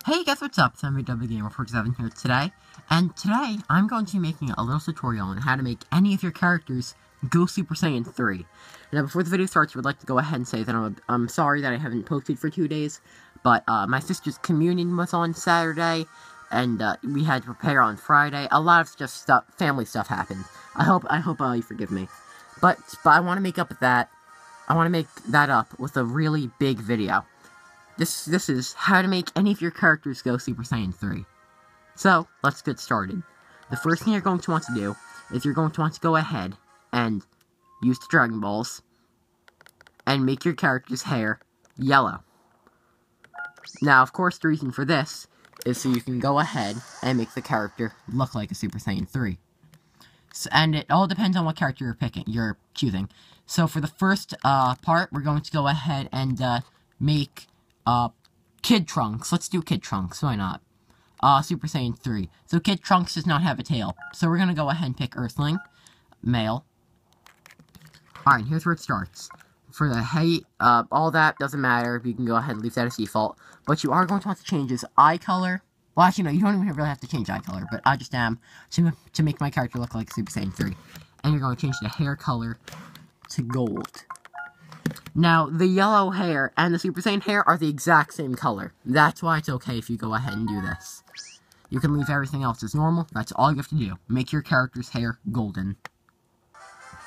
Hey guys, what's up? It's MWGamer47 here today, and today I'm going to be making a little tutorial on how to make any of your characters go Super Saiyan 3. Now, before the video starts, I would like to go ahead and say that I'm sorry that I haven't posted for 2 days, but my sister's communion was on Saturday, and we had to prepare on Friday. A lot of family stuff happened. I hope you forgive me. But I want to make up with that. I want to make that up with a really big video. This is how to make any of your characters go Super Saiyan 3. So, let's get started. The first thing you're going to want to do is you're going to want to go ahead and use the Dragon Balls and make your character's hair yellow. Now, of course, the reason for this is so you can go ahead and make the character look like a Super Saiyan 3. So, and it all depends on what character you're choosing. So, for the first part, we're going to go ahead and make Kid Trunks. Let's do Kid Trunks, why not? Super Saiyan 3. So Kid Trunks does not have a tail. So we're gonna go ahead and pick Earthling, male. Alright, here's where it starts. For the height, all that doesn't matter. You can go ahead and leave that as default. But you are going to want to change his eye color. Well, actually, no, you don't even really have to change eye color, but I just am to make my character look like Super Saiyan 3. And you're going to change the hair color to gold. Now, the yellow hair and the Super Saiyan hair are the exact same color. That's why it's okay if you go ahead and do this. You can leave everything else as normal. That's all you have to do. Make your character's hair golden.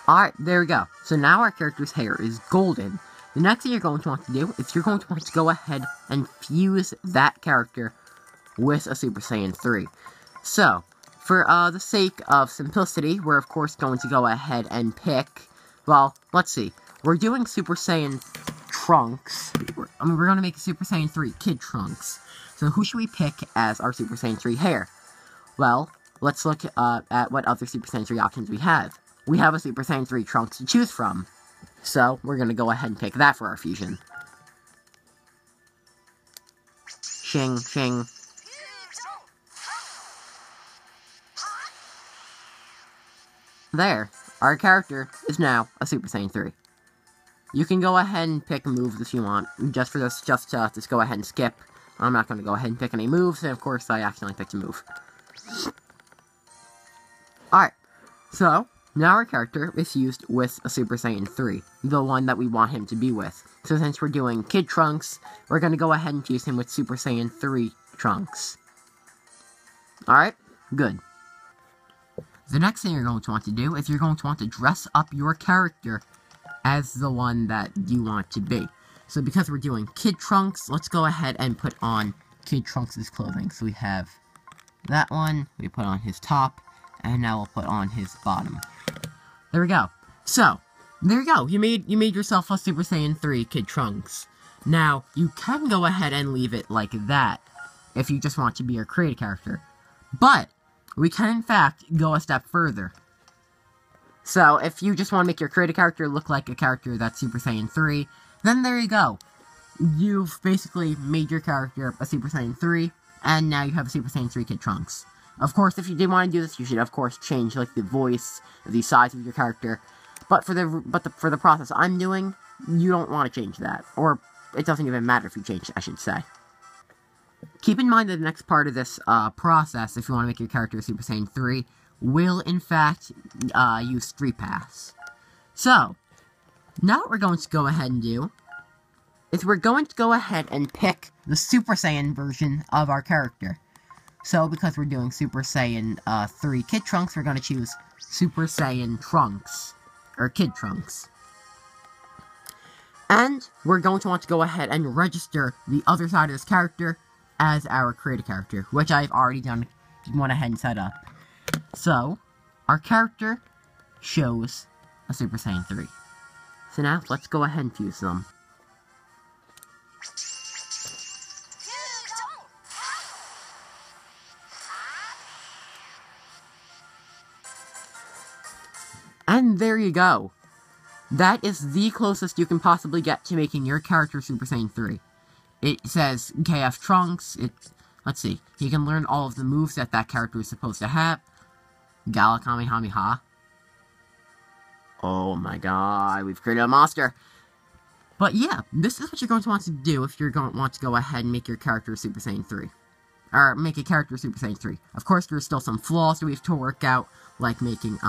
Alright, there we go. So now our character's hair is golden. The next thing you're going to want to do is you're going to want to go ahead and fuse that character with a Super Saiyan 3. So, for the sake of simplicity, we're of course going to go ahead and pick, well, let's see. We're doing Super Saiyan Trunks. We're going to make a Super Saiyan 3 Kid Trunks. So who should we pick as our Super Saiyan 3 hair? Well, let's look at what other Super Saiyan 3 options we have. We have a Super Saiyan 3 Trunks to choose from. So, we're going to go ahead and pick that for our fusion. Shing, shing. There. Our character is now a Super Saiyan 3. You can go ahead and pick moves if you want. Just for this, just go ahead and skip. I'm not going to go ahead and pick any moves, and of course I accidentally picked a move. Alright, so, now our character is fused with a Super Saiyan 3, the one that we want him to be with. So since we're doing Kid Trunks, we're going to go ahead and fuse him with Super Saiyan 3 Trunks. Alright, good. The next thing you're going to want to do is you're going to want to dress up your character as the one that you want to be. So because we're doing Kid Trunks, let's go ahead and put on Kid Trunks' clothing. So we have that one, we put on his top, and now we'll put on his bottom. There we go. So, there you go. You made yourself a Super Saiyan 3 Kid Trunks. Now, you can go ahead and leave it like that, if you just want to be your creative character. But, we can in fact go a step further. So, if you just want to make your creative character look like a character that's Super Saiyan 3, then there you go. You've basically made your character a Super Saiyan 3, and now you have a Super Saiyan 3 Kid Trunks. Of course, if you did want to do this, you should of course change like the voice, the size of your character. But for the process I'm doing, you don't want to change that, or it doesn't even matter if you change it, I should say. Keep in mind that the next part of this process, if you want to make your character a Super Saiyan 3, will in fact use Streetpass. So, now what we're going to go ahead and do is we're going to go ahead and pick the Super Saiyan version of our character. So, because we're doing Super Saiyan 3 Kid Trunks, we're going to choose Super Saiyan Trunks, or Kid Trunks. And we're going to want to go ahead and register the other side of this character as our creative character, which I've already went ahead and set up. So, our character shows a Super Saiyan 3. So now, let's go ahead and fuse them. And there you go. That is the closest you can possibly get to making your character Super Saiyan 3. It says KF Trunks. Let's see. He can learn all of the moves that character is supposed to have. Gala Kamehameha. Oh my god, we've created a monster. But yeah, this is what you're going to want to do if you're going to want to go ahead and make your character Super Saiyan 3. or make a character Super Saiyan 3. Of course, there's still some flaws that we have to work out, like making,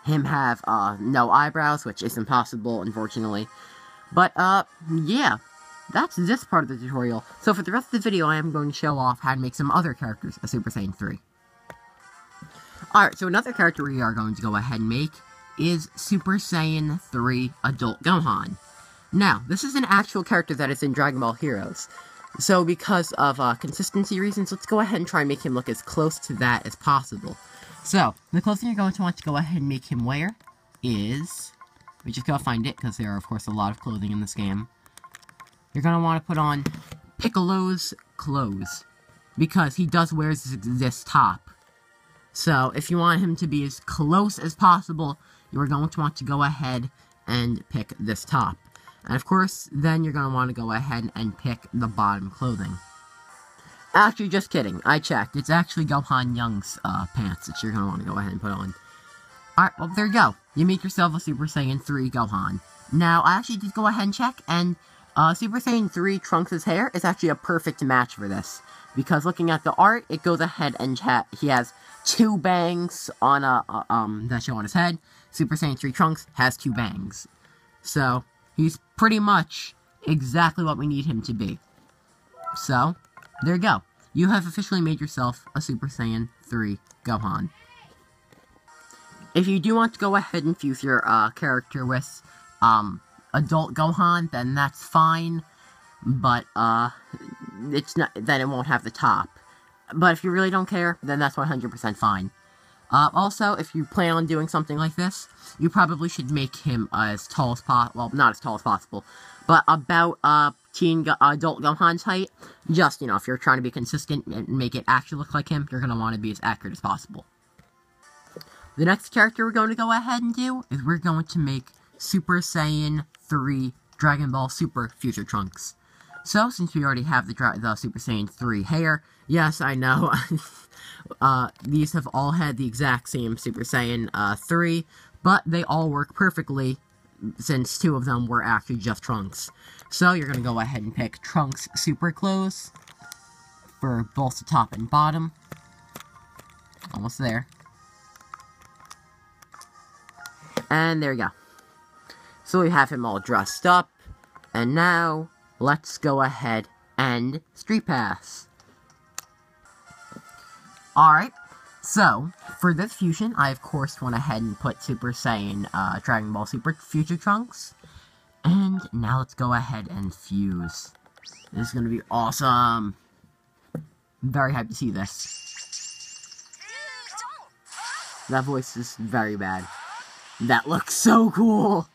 him have, no eyebrows, which is impossible, unfortunately. But, yeah, that's this part of the tutorial. So for the rest of the video, I am going to show off how to make some other characters a Super Saiyan 3. Alright, so another character we are going to go ahead and make is Super Saiyan 3 Adult Gohan. Now, this is an actual character that is in Dragon Ball Heroes. So because of, consistency reasons, let's go ahead and try and make him look as close to that as possible. So, the clothing you're going to want to go ahead and make him wear is... we just gotta find it, because there are, of course, a lot of clothing in this game. You're gonna want to put on Piccolo's clothes, because he does wear this top. So, if you want him to be as close as possible, you are going to want to go ahead and pick this top. And of course, then you're going to want to go ahead and pick the bottom clothing. Actually, just kidding. I checked. It's actually Gohan Young's pants that you're going to want to go ahead and put on. Alright, well, there you go. You make yourself a Super Saiyan 3 Gohan. Now, I actually did go ahead and check, and Super Saiyan 3 Trunks' hair is actually a perfect match for this. Because looking at the art, it goes ahead and he has 2 bangs on that show on his head. Super Saiyan 3 Trunks has 2 bangs. So, he's pretty much exactly what we need him to be. So, there you go. You have officially made yourself a Super Saiyan 3 Gohan. If you do want to go ahead and fuse your character with Adult Gohan, then that's fine. But it's not. Then it won't have the top. But if you really don't care, then that's 100% fine. Also, if you plan on doing something like this, you probably should make him as tall as possible. Well, not as tall as possible, but about Adult Gohan's height. Just, if you're trying to be consistent and make it actually look like him, you're going to want to be as accurate as possible. The next character we're going to go ahead and do is we're going to make Super Saiyan 3 Dragon Ball Super Future Trunks. So, since we already have the Super Saiyan 3 hair, yes, I know, these have all had the exact same Super Saiyan 3, but they all work perfectly, since 2 of them were actually just Trunks. So, you're going to go ahead and pick Trunks Super Clothes for both the top and bottom. Almost there. And there you go. So we have him all dressed up, and now, let's go ahead and Streetpass. Alright, so, for this fusion, I of course went ahead and put Super Saiyan Dragon Ball Super Future Trunks. And now let's go ahead and fuse. This is going to be awesome. I'm very happy to see this. That voice is very bad. That looks so cool!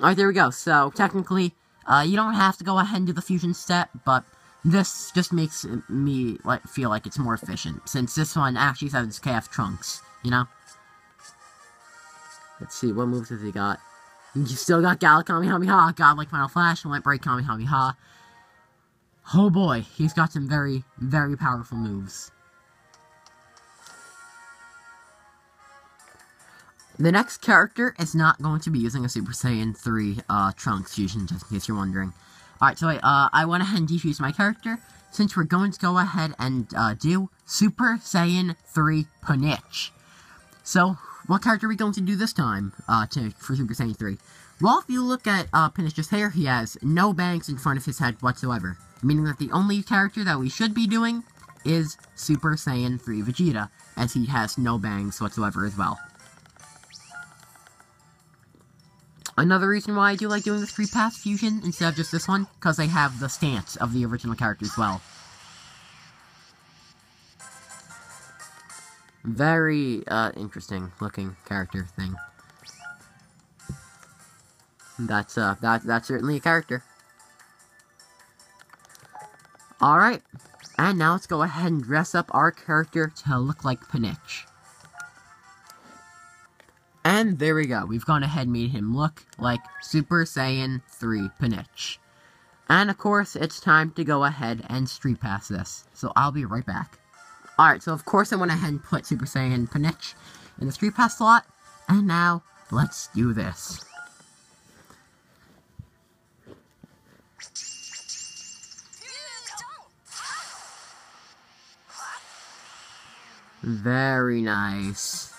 Alright, there we go. So, technically, you don't have to go ahead and do the fusion step, but this just makes me feel like it's more efficient, since this one actually says KF Trunks, Let's see, what moves has he got? You still got Gala Kamehameha, Godlike Final Flash, and Light Bright Kamehameha. Oh boy, he's got some very, very powerful moves. The next character is not going to be using a Super Saiyan 3 Trunks fusion, just in case you're wondering. Alright, so I went ahead and defused my character, since we're going to go ahead and do Super Saiyan 3 Pinich. So, what character are we going to do this time for Super Saiyan 3? Well, if you look at Pinich's hair, he has no bangs in front of his head whatsoever, meaning that the only character that we should be doing is Super Saiyan 3 Vegeta, as he has no bangs whatsoever as well. Another reason why I do like doing the Streetpass fusion instead of just this one, because they have the stance of the original character as well. Very, interesting looking character thing. That's certainly a character. Alright, and now let's go ahead and dress up our character to look like Pinich. And there we go. We've gone ahead and made him look like Super Saiyan 3 Pinich. And of course, it's time to go ahead and Streetpass this. So I'll be right back. Alright, so of course I went ahead and put Super Saiyan Pinich in the Streetpass slot. And now, let's do this. Very nice.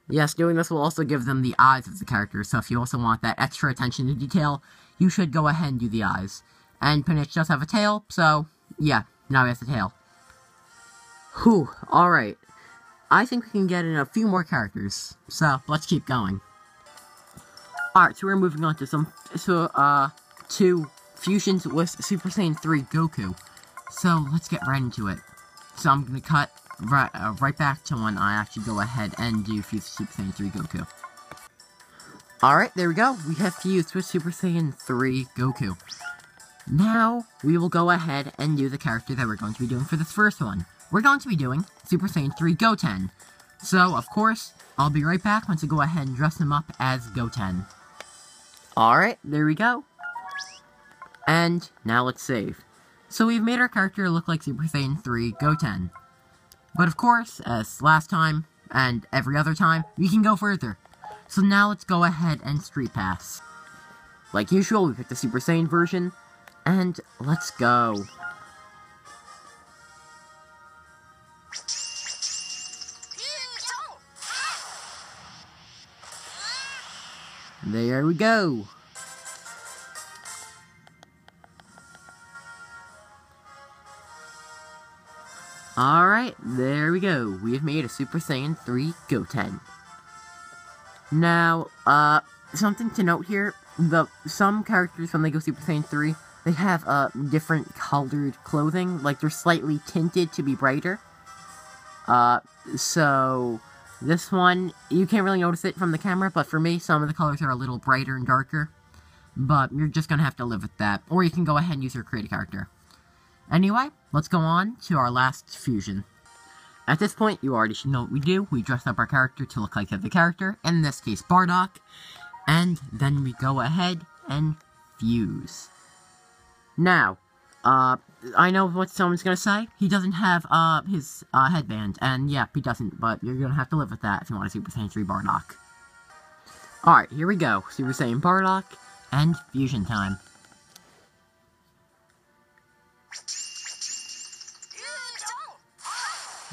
Yes, doing this will also give them the eyes of the character, so if you also want that extra attention to detail, you should go ahead and do the eyes. And Pinich does have a tail, so yeah, now he has the tail. Whew, alright. I think we can get in a few more characters, so let's keep going. Alright, so we're moving on to two fusions with Super Saiyan 3 Goku. So let's get right into it. So I'm gonna cut right back to when I actually go ahead and do fuse Super Saiyan 3 Goku. Alright, there we go. We have fused with Super Saiyan 3 Goku. Now, we will go ahead and do the character that we're going to be doing for this first one. We're going to be doing Super Saiyan 3 Goten. So, of course, I'll be right back once I go ahead and dress him up as Goten. Alright, there we go. And now let's save. So we've made our character look like Super Saiyan 3 Goten. But of course, as last time, and every other time, we can go further. So now let's go ahead and Streetpass. Like usual, we picked the Super Saiyan version, and let's go. There we go. Alright, there we go. We have made a Super Saiyan 3 Goten. Now, something to note here, some characters, when they go Super Saiyan 3, they have, different colored clothing, like they're slightly tinted to be brighter. So, this one, you can't really notice it from the camera, but for me, some of the colors are a little brighter and darker. But you're just gonna have to live with that, or you can go ahead and use your create a character. Anyway, let's go on to our last fusion. At this point, you already should know what we do. We dress up our character to look like the character, in this case, Bardock, and then we go ahead and fuse. Now, I know what someone's gonna say. He doesn't have, his, headband, and yeah, he doesn't, but you're gonna have to live with that if you want a Super Saiyan 3 Bardock. Alright, here we go. Super Saiyan Bardock, and fusion time.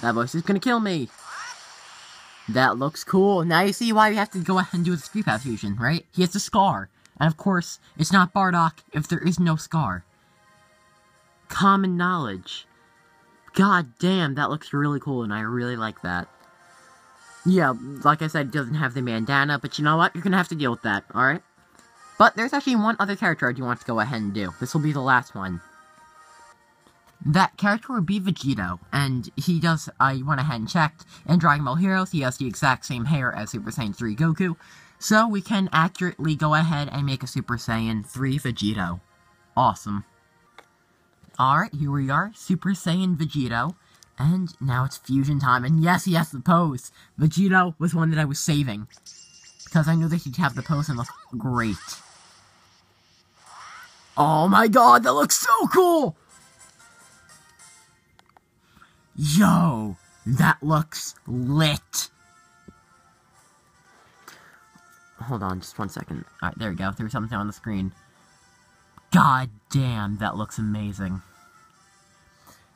That voice is gonna kill me. That looks cool. Now you see why we have to go ahead and do the Streetpass fusion, right? He has a scar. And of course, it's not Bardock if there is no scar. Common knowledge. God damn, that looks really cool, and I really like that. Yeah, like I said, he doesn't have the bandana, but you know what? You're gonna have to deal with that, alright? But there's actually one other character I do want to go ahead and do. This will be the last one. That character would be Vegito, and he does, I went ahead and checked, in Dragon Ball Heroes, he has the exact same hair as Super Saiyan 3 Goku, so we can accurately go ahead and make a Super Saiyan 3 Vegito. Awesome. Alright, here we are, Super Saiyan Vegito, and now it's fusion time, and yes, he has the pose! Vegito was one that I was saving, because I knew that he'd have the pose and look great. Oh my god, that looks so cool! Yo, that looks lit. Hold on, just 1 second. Alright, there we go. There was something on the screen. God damn, that looks amazing.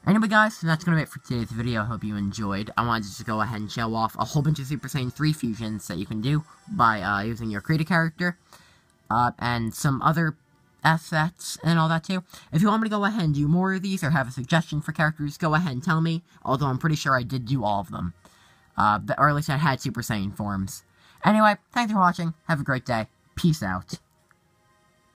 Anyway, guys, that's gonna be it for today's video. I hope you enjoyed. I wanted to just go ahead and show off a whole bunch of Super Saiyan 3 fusions that you can do by using your create a character, and some other assets and all that too. If you want me to go ahead and do more of these or have a suggestion for characters, go ahead and tell me, although I'm pretty sure I did do all of them. Or at least I had Super Saiyan forms. Anyway, thanks for watching, have a great day, peace out.